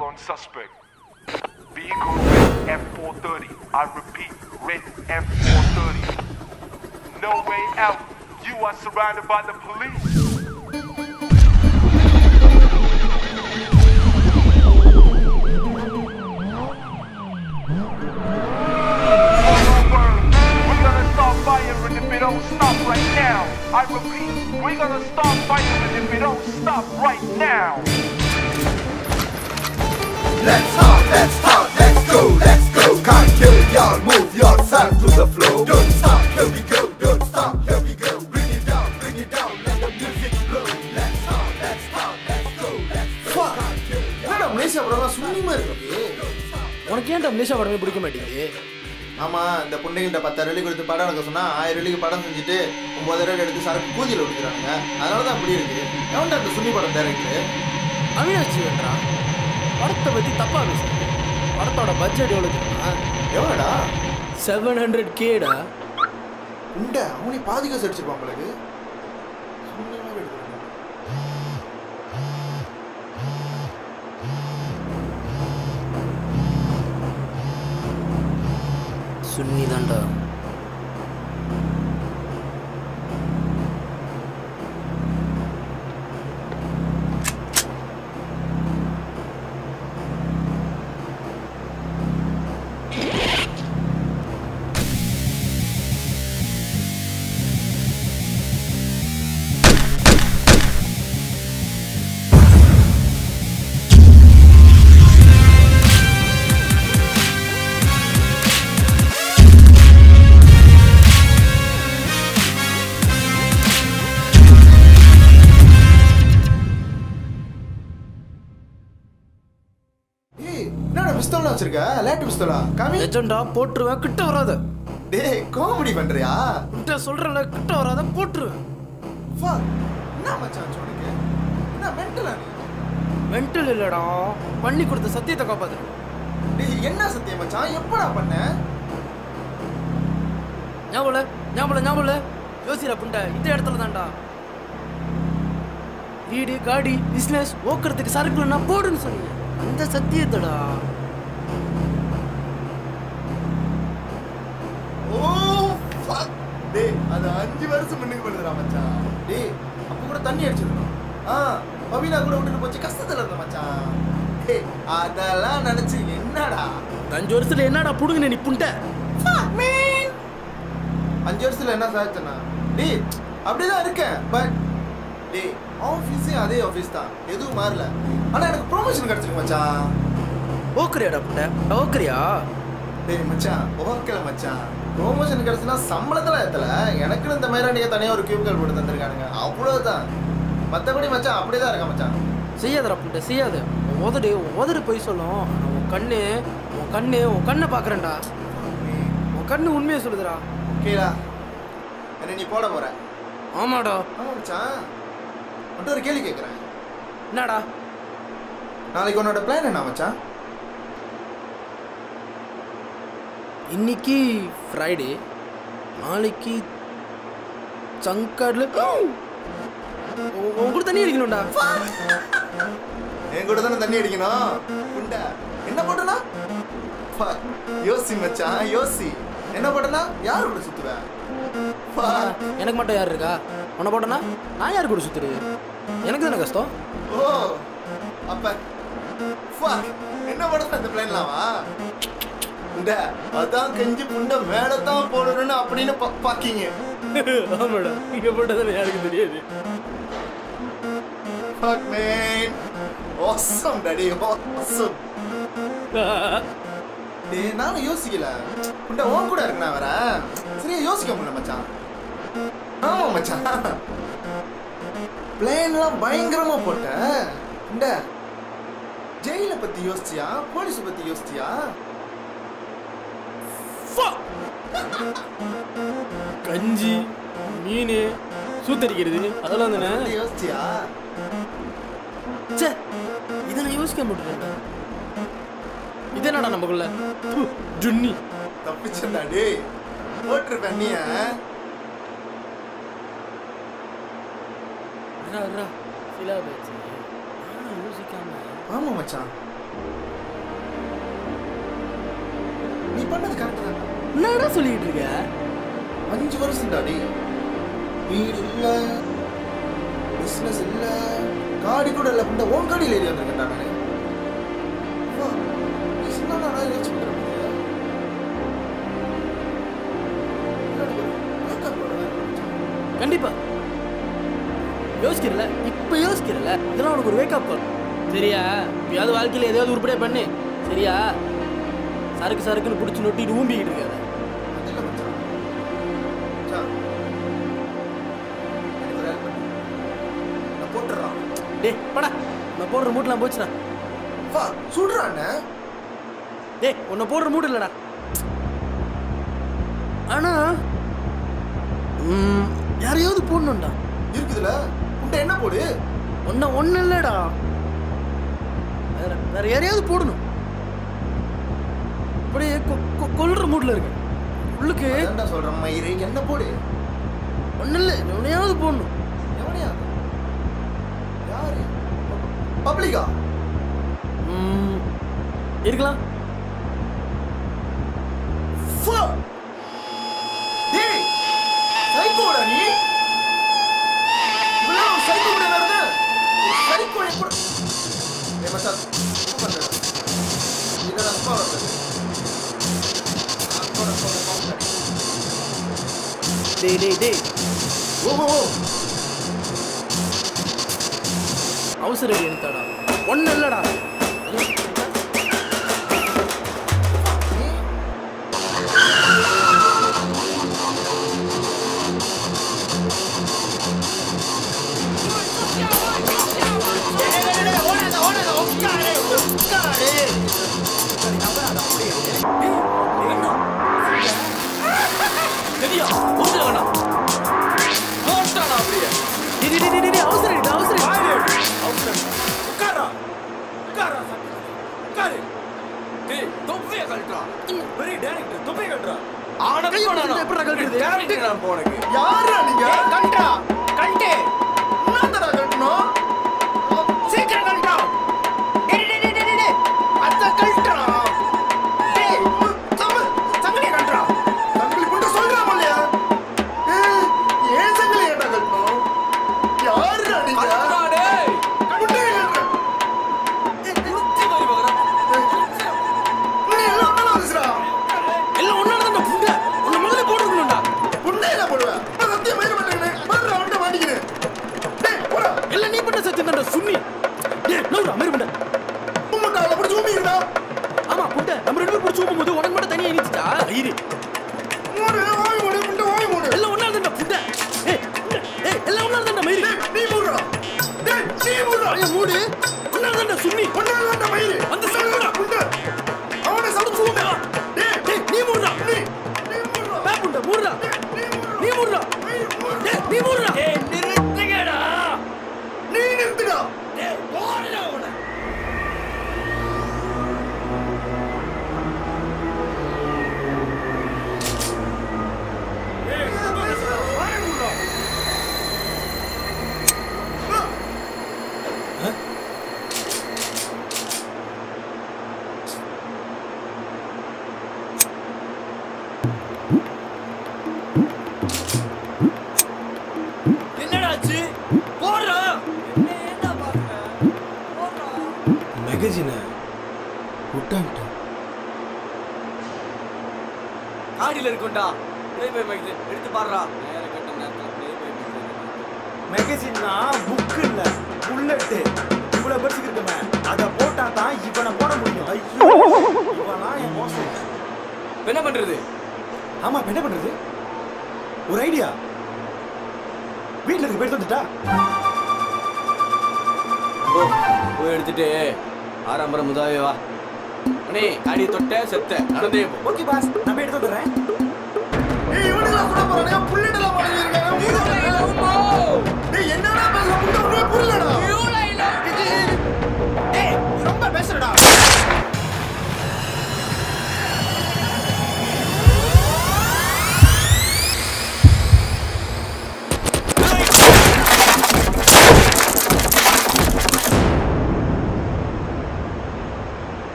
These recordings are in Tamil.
Vehicle on suspect. Vehicle red F430. I repeat, red F430. No way out. You are surrounded by the police. Don't stop right now. I repeat, we're gonna start fighting if we don't stop right now. Let's talk, let's go. Can't kill y'all, move yourself to the floor. Don't stop, here we go, don't stop, here we go. Bring it down, let the music blow. Let's talk, let's go. Fuck! என்னடா மலேசியா படம் சும்மா இருக்கு. உனக்கு ஏன்டா மலேசியா படமே பிடிக்க மாட்டேங்குது? ஆமா, இந்த பொண்ணுகிட்ட 10,000 வெள்ளி கொடுத்து படம் எடுக்க சொன்னா 1000 வெள்ளிக்கு படம் செஞ்சுட்டு 9,000 எடுத்து சரக்கு கூதியில் ஒடுக்குறாங்க. அதனாலதான் அப்படி இருக்கு. எவன்டா அந்த சுன்னி படம் டைரக்டர்? அவினாஷ் ஜீவன்டா. படத்தை பத்தி தப்பா பேசுறேன். படத்தோட பட்ஜெட் எவ்வளவு தெரியுமா? எவ்வளோடா? 700K டா. உண்டா அவனே பாதி காசு அடிச்சிருப்பான் உங்களுக்கு. சுன்னி தான்டா. பிஸ்தோலா வச்சிருக்க? லேட் பிஸ்தோலா காமி. லெஜெண்டா போட்டுருவேன், கிட்ட வராத. டேய் காமெடி பண்றியா? கிட்ட சொல்றல, கிட்ட வராத, போட்டுருவேன். ஃபக். என்ன மச்சான் உனக்கு? என்ன மென்டலா நீ? மென்டல் இல்லடா, பண்ணி கொடுத்த சத்தியத்தை காப்பாத்து. டேய் என்ன சத்தியம் மச்சான்? எப்படா பண்ண? ஞாபகம் யோசிடா புண்டை, இந்த இடத்துல தான்டா. வீடு காடி பிசினஸ் ஓக்கிறதுக்கு சரக்கு நான் போடுன்னு சொன்னேன். அந்த சத்தியத்தடா. டேய் அது 5 வருஷம் முன்னுக்கு பண்ணுறா மச்சான். டேய் அப்போ கூட தண்ணி அடிச்சிருக்கணும். பவினா கூட விட்டுட்டு போச்சு, கஷ்டத்துல இருந்த மச்சான். டேய் அதெல்லாம் நினைச்சு என்னடா 5 வருஷத்துல என்னடா புடுங்க நீ புண்டை? 5 வருஷத்துல என்ன சாதிச்சனா? டேய் அப்படிதான் இருக்கேன். பட் டேய் ஆஃபீஸே அதே ஆஃபீஸ் தான், எதுவும் மாறல. ஆனா எனக்கு ப்ரொமோஷன் கிடைச்சிருக்கு மச்சான். ஓக்கறியாடா புண்டை, ஓக்கறியா? டேய் மச்சான் ஓக்கல மச்சான். ப்ரொமோஷன் கிடைச்சுன்னா சம்பளத்தில் ஏற்றல, எனக்குன்னு இந்த மாதிரி நீங்கள் தனியாக ஒரு கியூப்கள் போட்டு தந்துருக்கானுங்க, அவ்வளோதான். மற்றபடி மச்சான் அப்படியே தான் இருக்கா மச்சான். செய்யாதடா புண்டை, செய்யாத. உதடு போய் சொல்லும். உன் கண்ணை பார்க்குறேன்டா. உன் கண்ணு உண்மையை சொல்லுதுடா. ஓகேடா, என்ன நீ போட போற? ஆமாடா. ஆமாம் மச்சான், மட்டும் ஒரு கேள்வி கேட்குறேன். என்னடா? நாளைக்கு உன்னோட பிளான் என்ன மச்சான்? இன்னைக்கு ஃப்ரைடே, நாளைக்கு சங்கார்ல உன் கூட தண்ணி அடிக்கணும்டா. என் கூட தானே தண்ணி அடிக்கணும். புண்டை என்ன போட்டனா? யோசி மச்சான் யோசி. என்ன போட்டனா? யாரு கூட சுத்துவேன்? எனக்கு மட்டும் யார் இருக்கா? உன்னை போட்டனா நான் யாரு கூட சுத்துறது? எனக்கு தானே கஷ்டம். ஓ அப்ப என்ன போடுறது அந்த பிளான்லாமா? அதான் கஞ்சி புண்டை மேலதான் போடணும்னு அப்படின்னு பாக்கிங்க. ஆமாடா, இங்க போட்டதானே யாருக்கு தெரியாது. Fuck man, awesome daddy, awesome. டேய் நானும் யோசிக்கல. புண்டை உன் கூட இருக்கு நான் வேற. சரியா யோசிக்க முடியல மச்சான். ஆமா மச்சான், பிளான்லாம் பயங்கரமா போட்ட. புண்டை ஜெயில பத்தி யோசிச்சியா, போலீஸ் பத்தி யோசிச்சியா? கஞ்சி மீன் சூத்தரிக்கிறது அதெல்லாம் தானே யோசிச்சியா? இதை நான் யோசிக்க மாட்டேன். இது என்னடா நமக்குள்ள ஜுன்னி தப்பிச்சா? டேய் போட்டிருப்பேன் நீ. யோசிக்காம. ஆமா மச்சான், நீ பண்ணது கரெக்ட் தான். என்னடா சொல்லிட்டு இருக்க? 5 வருஷம் தாடி. வீடு இல்ல, பிசினஸ் இல்ல, காடி கூட இல்ல. இந்த ஓன் காடியில் ஏறி வந்திருக்கேன் நானு. நான் யோசிச்சு பண்றேன். கண்டிப்பா யோசிக்கிறல, இப்ப யோசிக்கிறல, இதெல்லாம் உனக்கு ஒரு வேக்கப் கால். சரியா? எப்பயாவது வாழ்க்கையில் எதையாவது உருப்படியா பண்ணு. சரியா? சரக்குன்னு பிடிச்சி நொட்டிட்டு ஊம்பிக்கிட்டு இருக்காரு. டே படா, நான் போடுற மூட்டெல்லாம் போச்சுடா. சுடுறாண்ண. டே உன்னை போடுற மூடு இல்லடா. ஆனா யாரையாவது போடணும்டா. இருக்குதுல உண்ட என்ன போடு. ஒன்னு இல்லடா, வேற யாரையாவது போடணும். அப்படியே கொல்ற மூட்ல இருக்கு உள்ளுக்கு. என்ன சொல்ற மயிரை? என்ன போடு. ஒன்னும் இல்லை, எவனையாவது போடணும். எவனையாவது? யாரு? பப்ளிகா இருக்கலாம். டேய் சைக்கோடா நீ. இவ்வளவு சைக்கோ கூட வருது. சைக்கோ கூட. ஏய் மச்சான் என்ன பண்ற? இதெல்லாம் சும்மா வரது. டேய் ஓ அவசரம் எடுத்தாடா. ஒன்னும் இல்லடா.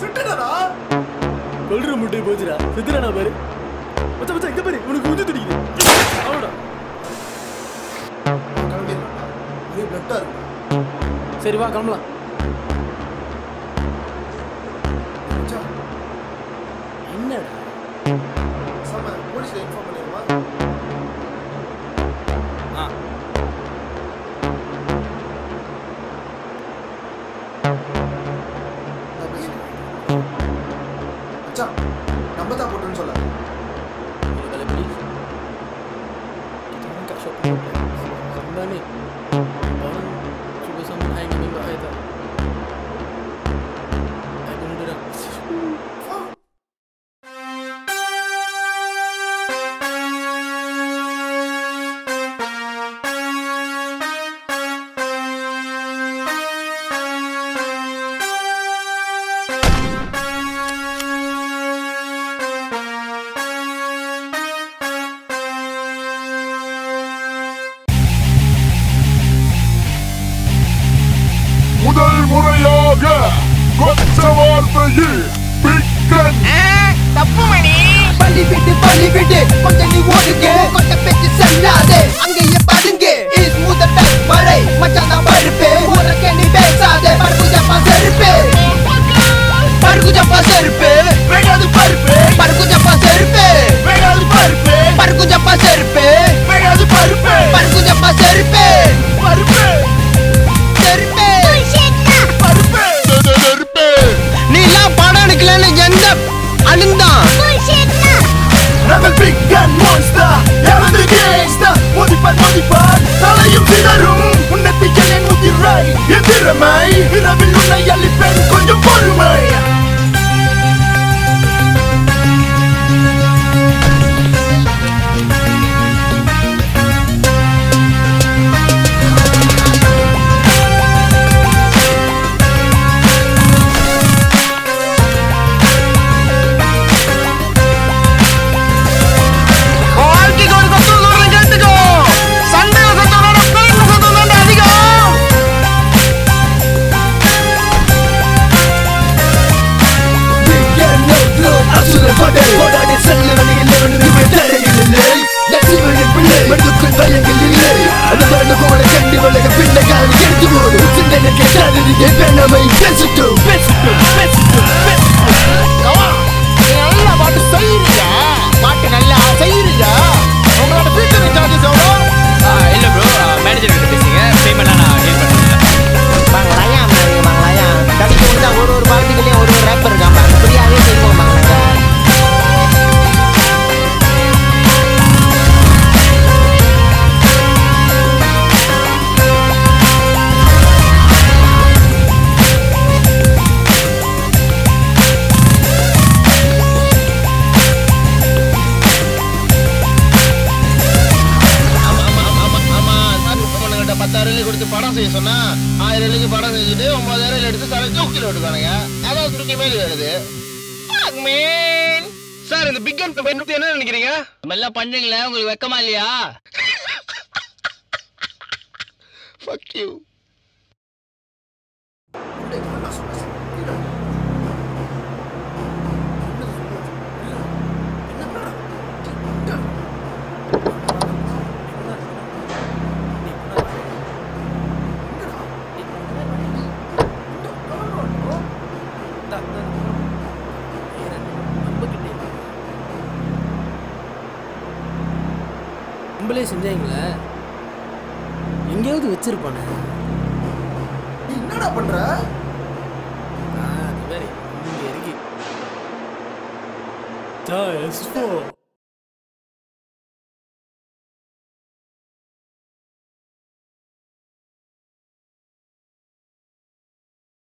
சுட்டுடா கொல்ற முட்டை போச்சுடா செத்துறானா பாரு மச்சான் மச்சான் இங்க பாரு உனக்கு உந்து துடிக்குது ஆவுடா கிளம்பிடா ஒரே பிளட்டா இருக்கு சரி வா கிளம்பலாம் மச்சான் என்னடா சம போலீஸ்ல இன்ஃபார்ம் பண்ணிடுமா ஆ மச்சான் நம்ம தான் போட்டுன்னு சொல்ல boleh beli kita kan kat shop sebenarnya ni orang cuba sama saya dengan member saya tak saya pun udah dah முதல் முறையாக கொச்ச வார்த்தையில் பிக்கன் தப்பு மணி பள்ளி விட்டு கொஞ்சம் நீ ஓடுங்க கொண்ட பேச்சு செல்லாதே அங்கேயே படுங்க இஸ் முதல் மழை மச்சான் தான் பருப்பு உனக்கு நீ பேசாதே பருகுஜப்பா செருப்பு பருகுஜப்பா செருப்பு வேணாது பருப்பு பருகுஜப்பா செருப்பு வேணாது பருப்பு பருகுஜப்பா செருப்பு வேணாது பருப்பு பருகுஜப்பா செருப்பு பருப்பு செருப்பு பருப்பு நீலாம் படம் எடுக்கலன்னு எந்த அழுந்தான் Rebel big gun monster Ever the gangster மோதிப்பார் தலையும் சிதறும் உன்னத்திகள் என் முதிராய் எதிரமை இரவில் உன்னை அளிப்பேன் கொஞ்சம் பொறுமை நல்லா பாட்டு செய்யறியா பாட்டு நல்லா செய்யறியா உங்களோட ஃபியூச்சர் சார்ஜஸ் எவ்வளோ இல்ல ப்ரோ மேனேஜர் கிட்ட பேசுங்க பேமெண்ட்லாம் நான் டீல் பண்ணுறேன் மங்களா கடைக்கு வந்து ஒரு பாட்டுக்குள்ளேயும் ஒரு ரேப்பர் இருக்காங்க ஃப்ரீயாகவே செய்வோம் மங்களா படம் செய்ய சொன்னா 1000 படம் செஞ்சுட்டு 9000 எடுத்து தலை தூக்கில விட்டுக்கானுங்க அதான் துருக்கி மேலே வருது சார் இந்த பிக் கன் பத்தி என்ன நினைக்கிறீங்க நம்ம எல்லாம் பண்ணுங்களே உங்களுக்கு வெக்கமா இல்லையா fuck you நம்மளே செஞ்சாங்களே எங்கேயாவது வச்சிருப்பானே என்னடா பண்ற அது வேற இங்கே இருக்கு S4